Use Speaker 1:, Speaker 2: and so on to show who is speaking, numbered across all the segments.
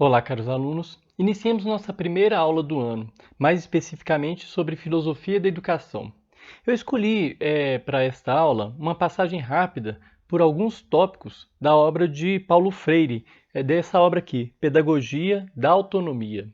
Speaker 1: Olá, caros alunos. Iniciemos nossa primeira aula do ano, mais especificamente sobre filosofia da educação. Eu escolhi para esta aula uma passagem rápida por alguns tópicos da obra de Paulo Freire, dessa obra aqui, Pedagogia da Autonomia.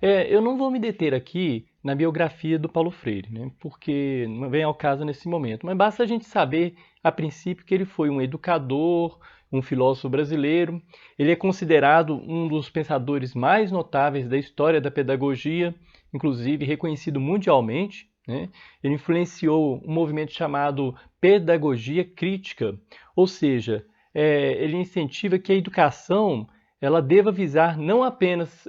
Speaker 1: Eu não vou me deter aqui na biografia do Paulo Freire, né, porque não vem ao caso nesse momento, mas basta a gente saber, a princípio, que ele foi um educador, um filósofo brasileiro. Ele é considerado um dos pensadores mais notáveis da história da pedagogia, inclusive reconhecido mundialmente, né? Ele influenciou um movimento chamado pedagogia crítica, ou seja, ele incentiva que a educação ela deva visar não apenas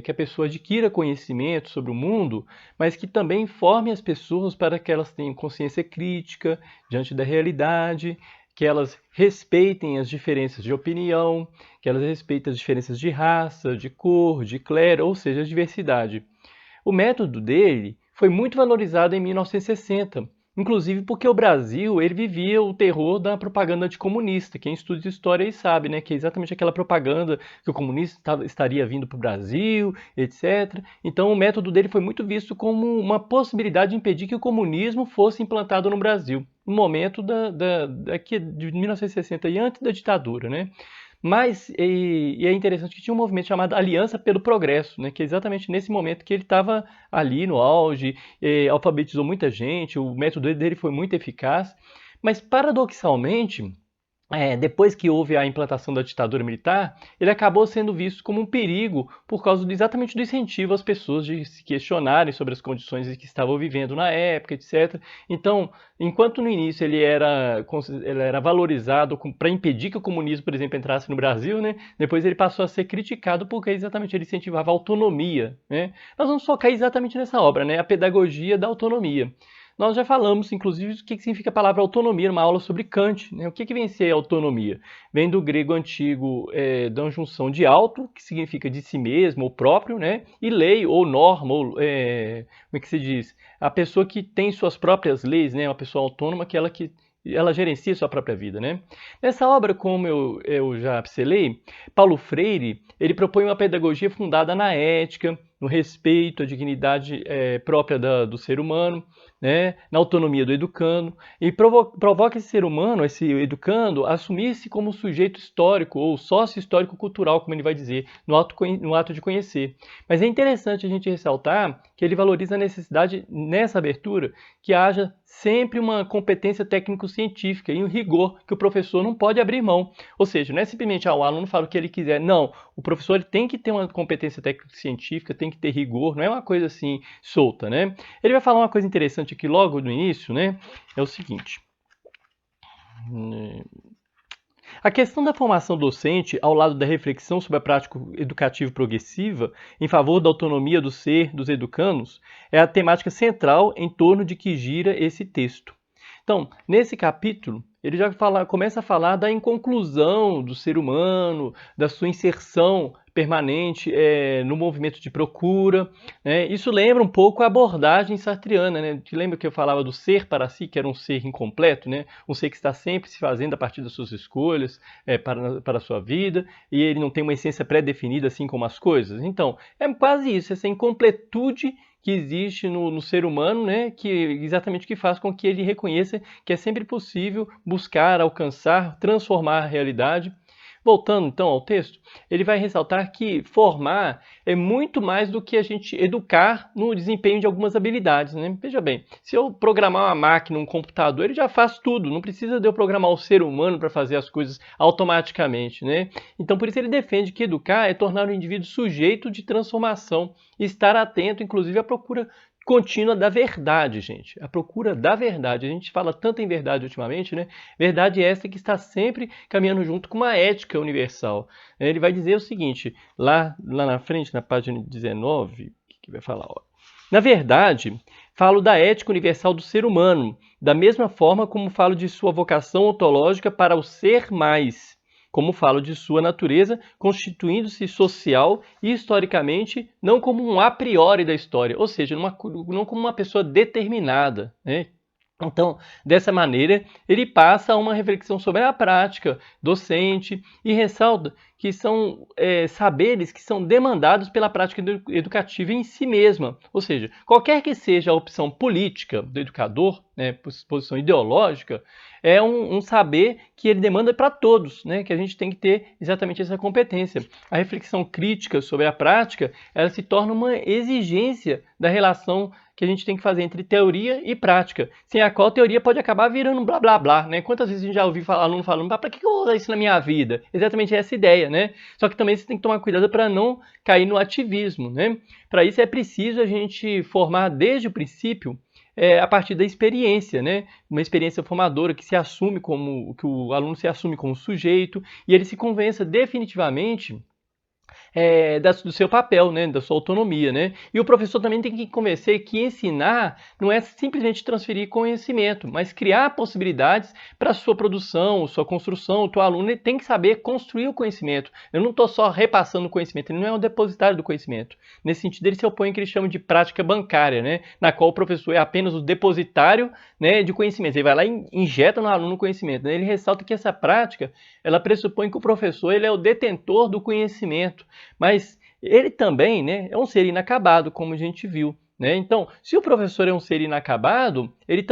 Speaker 1: que a pessoa adquira conhecimento sobre o mundo, mas que também forme as pessoas para que elas tenham consciência crítica diante da realidade, que elas respeitem as diferenças de opinião, que elas respeitem as diferenças de raça, de cor, de clero, ou seja, a diversidade. O método dele foi muito valorizado em 1960, inclusive porque o Brasil ele vivia o terror da propaganda anticomunista. Quem estuda história aí sabe, né, que é exatamente aquela propaganda que o comunismo estaria vindo para o Brasil, etc. Então o método dele foi muito visto como uma possibilidade de impedir que o comunismo fosse implantado no Brasil, no momento de 1960 e antes da ditadura, né? Mas e é interessante que tinha um movimento chamado Aliança pelo Progresso, né, que é exatamente nesse momento que ele estava ali no auge, alfabetizou muita gente, o método dele foi muito eficaz, mas paradoxalmente, depois que houve a implantação da ditadura militar, ele acabou sendo visto como um perigo por causa exatamente do incentivo às pessoas de se questionarem sobre as condições em que estavam vivendo na época, etc. Então, enquanto no início ele era valorizado para impedir que o comunismo, por exemplo, entrasse no Brasil, né? Depois ele passou a ser criticado porque exatamente ele incentivava a autonomia, né? Nós vamos focar exatamente nessa obra, né? A pedagogia da autonomia. Nós já falamos, inclusive, o que significa a palavra autonomia numa aula sobre Kant, né? O que vem a ser autonomia? Vem do grego antigo, da junção de auto, que significa de si mesmo, ou próprio, né? E lei, ou norma, ou, como é que se diz? A pessoa que tem suas próprias leis, né? Uma pessoa autônoma que ela gerencia sua própria vida, né? Nessa obra, como eu já pincelei, Paulo Freire, ele propõe uma pedagogia fundada na ética, no respeito à dignidade própria do ser humano, né, na autonomia do educando, e provoca esse ser humano, esse educando, a assumir-se como sujeito histórico ou sócio histórico-cultural, como ele vai dizer, no ato de conhecer. Mas é interessante a gente ressaltar que ele valoriza a necessidade, nessa abertura, que haja sempre uma competência técnico-científica e um rigor que o professor não pode abrir mão. Ou seja, não é simplesmente o aluno fala o que ele quiser. Não, o professor ele tem que ter uma competência técnico-científica, tem que ter rigor, não é uma coisa assim solta, né? Ele vai falar uma coisa interessante aqui logo no início, né? É o seguinte. A questão da formação docente, ao lado da reflexão sobre a prática educativa progressiva em favor da autonomia do ser dos educandos, é a temática central em torno de que gira esse texto. Então, nesse capítulo, ele já começa a falar da inconclusão do ser humano, da sua inserção permanente no movimento de procura, né? Isso lembra um pouco a abordagem sartreana, né? Te lembra que eu falava do ser para si, que era um ser incompleto, né? Um ser que está sempre se fazendo a partir das suas escolhas para a sua vida, e ele não tem uma essência pré-definida assim como as coisas. Então, é quase isso, essa incompletude que existe no ser humano, né, que exatamente que faz com que ele reconheça que é sempre possível buscar, alcançar, transformar a realidade. Voltando então ao texto, ele vai ressaltar que formar é muito mais do que a gente educar no desempenho de algumas habilidades, né? Veja bem, se eu programar uma máquina, um computador, ele já faz tudo, não precisa de eu programar o ser humano para fazer as coisas automaticamente, né? Então por isso ele defende que educar é tornar o indivíduo sujeito de transformação e estar atento, inclusive, à procura contínua da verdade, gente. A procura da verdade. A gente fala tanto em verdade ultimamente, né? Verdade essa que está sempre caminhando junto com uma ética universal. Ele vai dizer o seguinte, lá na frente, na página 19, o que vai falar? Ó. Na verdade, falo da ética universal do ser humano, da mesma forma como falo de sua vocação ontológica para o ser mais, como falo de sua natureza, constituindo-se social e historicamente, não como um a priori da história, ou seja, não como uma pessoa determinada, né? Então, dessa maneira, ele passa a uma reflexão sobre a prática docente e ressalta saberes que são demandados pela prática educativa em si mesma. Ou seja, qualquer que seja a opção política do educador, né, posição ideológica, é um saber que ele demanda para todos, né, que a gente tem que ter exatamente essa competência. A reflexão crítica sobre a prática, ela se torna uma exigência da relação que a gente tem que fazer entre teoria e prática, sem a qual a teoria pode acabar virando um blá blá blá, né? Quantas vezes a gente já ouviu aluno falando, para que eu vou usar isso na minha vida? Exatamente essa ideia, né? Só que também você tem que tomar cuidado para não cair no ativismo, né? Para isso é preciso a gente formar desde o princípio a partir da experiência, né? Uma experiência formadora que que o aluno se assume como sujeito e ele se convença definitivamente do seu papel, né, da sua autonomia, né? E o professor também tem que convencer que ensinar não é simplesmente transferir conhecimento, mas criar possibilidades para a sua produção, sua construção. O teu aluno ele tem que saber construir o conhecimento. Eu não estou só repassando o conhecimento, ele não é um depositário do conhecimento. Nesse sentido, ele se opõe ao que eles chamam de prática bancária, né, na qual o professor é apenas o depositário, né, de conhecimento. Ele vai lá e injeta no aluno o conhecimento, né? Ele ressalta que essa prática ela pressupõe que o professor ele é o detentor do conhecimento, mas ele também, né, é um ser inacabado, como a gente viu, né? Então, se o professor é um ser inacabado, ele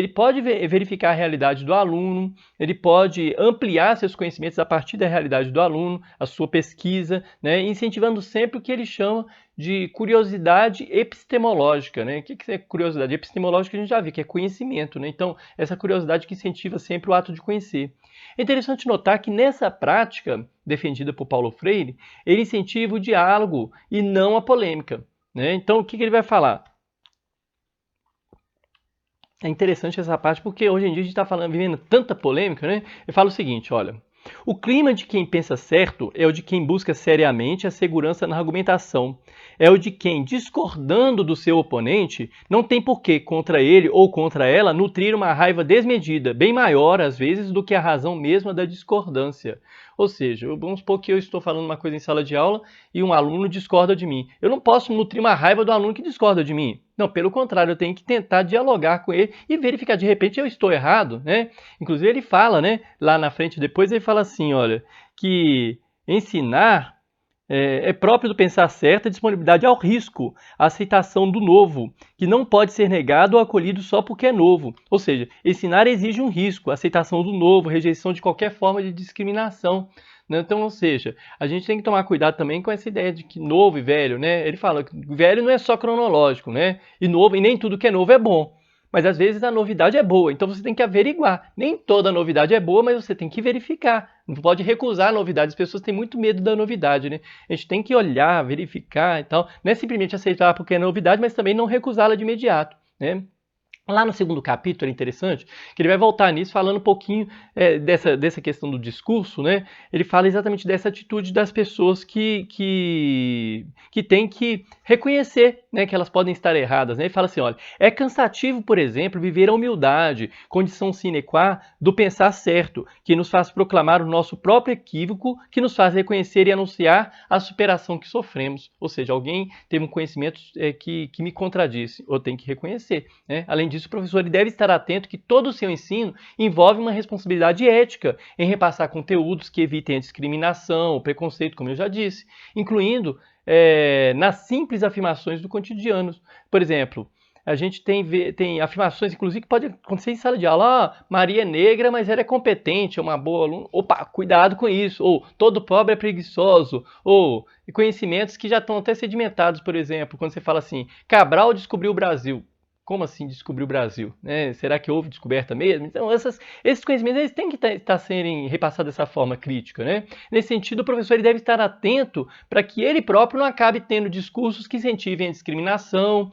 Speaker 1: pode verificar a realidade do aluno, ele pode ampliar seus conhecimentos a partir da realidade do aluno, a sua pesquisa, né, incentivando sempre o que ele chama de curiosidade epistemológica, né? O que é curiosidade epistemológica? A gente já viu que é conhecimento, né? Então, essa curiosidade que incentiva sempre o ato de conhecer. É interessante notar que nessa prática defendida por Paulo Freire, ele incentiva o diálogo e não a polêmica, né? Então, o que ele vai falar? É interessante essa parte porque hoje em dia a gente está vivendo tanta polêmica, né? Ele fala o seguinte, olha, o clima de quem pensa certo é o de quem busca seriamente a segurança na argumentação. É o de quem, discordando do seu oponente, não tem por que, contra ele ou contra ela, nutrir uma raiva desmedida, bem maior, às vezes, do que a razão mesma da discordância. Ou seja, vamos supor que eu estou falando uma coisa em sala de aula e um aluno discorda de mim. Eu não posso nutrir uma raiva do aluno que discorda de mim. Não, pelo contrário, eu tenho que tentar dialogar com ele e verificar, de repente eu estou errado, né? Inclusive ele fala, né, lá na frente depois, ele fala assim, olha, que ensinar é próprio do pensar certo a disponibilidade ao risco, a aceitação do novo, que não pode ser negado ou acolhido só porque é novo. Ou seja, ensinar exige um risco, a aceitação do novo, rejeição de qualquer forma de discriminação. Então, ou seja, a gente tem que tomar cuidado também com essa ideia de que novo e velho, né? Ele fala que velho não é só cronológico, né? E novo, e nem tudo que é novo é bom. Mas às vezes a novidade é boa, então você tem que averiguar. Nem toda novidade é boa, mas você tem que verificar. Não pode recusar a novidade. As pessoas têm muito medo da novidade, né? A gente tem que olhar, verificar e tal. Não é simplesmente aceitar porque é novidade, mas também não recusá-la de imediato, né? Lá no segundo capítulo é interessante que ele vai voltar nisso falando um pouquinho dessa questão do discurso, né? Ele fala exatamente dessa atitude das pessoas que têm que reconhecer, né, que elas podem estar erradas, né? Ele fala assim, olha, é cansativo, por exemplo, viver a humildade, condição sine qua do pensar certo, que nos faz proclamar o nosso próprio equívoco, que nos faz reconhecer e anunciar a superação que sofremos. Ou seja, alguém tem um conhecimento que me contradiz, eu tenho que reconhecer, né? Além disso, o professor ele deve estar atento que todo o seu ensino envolve uma responsabilidade ética em repassar conteúdos que evitem a discriminação, o preconceito, como eu já disse, incluindo nas simples afirmações do cotidiano. Por exemplo, a gente tem afirmações, inclusive, que pode acontecer em sala de aula. Maria é negra, mas ela é competente, é uma boa aluna. Opa, cuidado com isso. Ou todo pobre é preguiçoso. Ou conhecimentos que já estão até sedimentados, por exemplo, quando você fala assim, Cabral descobriu o Brasil. Como assim descobrir o Brasil? Né? Será que houve descoberta mesmo? Então, esses conhecimentos eles têm que estar serem repassados dessa forma crítica. Né? Nesse sentido, o professor ele deve estar atento para que ele próprio não acabe tendo discursos que incentivem a discriminação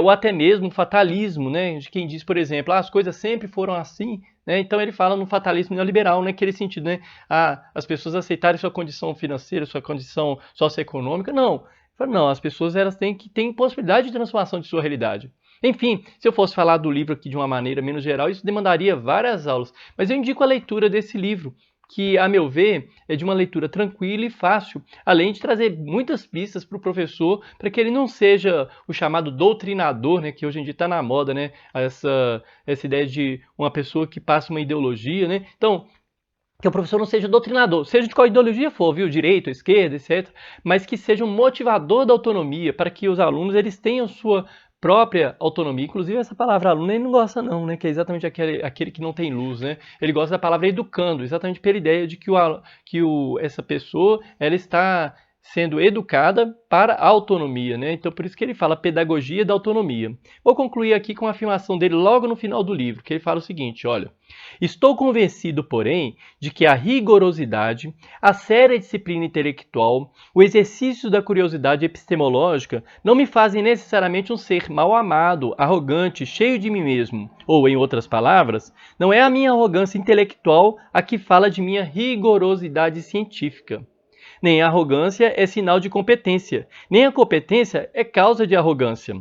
Speaker 1: ou até mesmo o fatalismo, né? De quem diz, por exemplo, as coisas sempre foram assim. Né? Então, ele fala no fatalismo neoliberal, naquele sentido, né? As pessoas aceitarem sua condição financeira, sua condição socioeconômica. Não, as pessoas elas têm possibilidade de transformação de sua realidade. Enfim, se eu fosse falar do livro aqui de uma maneira menos geral, isso demandaria várias aulas. Mas eu indico a leitura desse livro, que, a meu ver, é de uma leitura tranquila e fácil, além de trazer muitas pistas para o professor, para que ele não seja o chamado doutrinador, né, que hoje em dia está na moda, né, essa ideia de uma pessoa que passa uma ideologia. Né? Então, que o professor não seja doutrinador, seja de qual ideologia for, viu? Direita, esquerda, etc. Mas que seja um motivador da autonomia, para que os alunos eles tenham sua própria autonomia. Inclusive, essa palavra aluno ele não gosta não, né? Que é exatamente aquele que não tem luz, né? Ele gosta da palavra educando, exatamente pela ideia de que, essa pessoa ela está sendo educada para a autonomia, né? Então, por isso que ele fala pedagogia da autonomia. Vou concluir aqui com a afirmação dele logo no final do livro, que ele fala o seguinte, olha: estou convencido, porém, de que a rigorosidade, a séria disciplina intelectual, o exercício da curiosidade epistemológica não me fazem necessariamente um ser mal amado, arrogante, cheio de mim mesmo. Ou, em outras palavras, não é a minha arrogância intelectual a que fala de minha rigorosidade científica. Nem a arrogância é sinal de competência, nem a competência é causa de arrogância.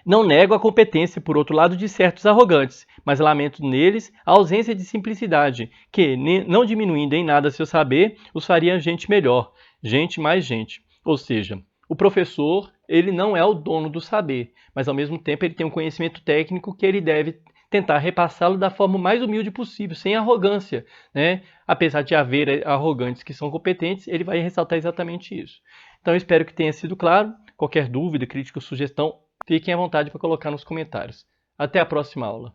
Speaker 1: Não nego a competência, por outro lado, de certos arrogantes, mas lamento neles a ausência de simplicidade, que, não diminuindo em nada seu saber, os faria gente melhor, gente mais gente. Ou seja, o professor, ele não é o dono do saber, mas ao mesmo tempo ele tem um conhecimento técnico que ele deve tentar repassá-lo da forma mais humilde possível, sem arrogância, né? Apesar de haver arrogantes que são competentes, ele vai ressaltar exatamente isso. Então, eu espero que tenha sido claro. Qualquer dúvida, crítica ou sugestão, fiquem à vontade para colocar nos comentários. Até a próxima aula.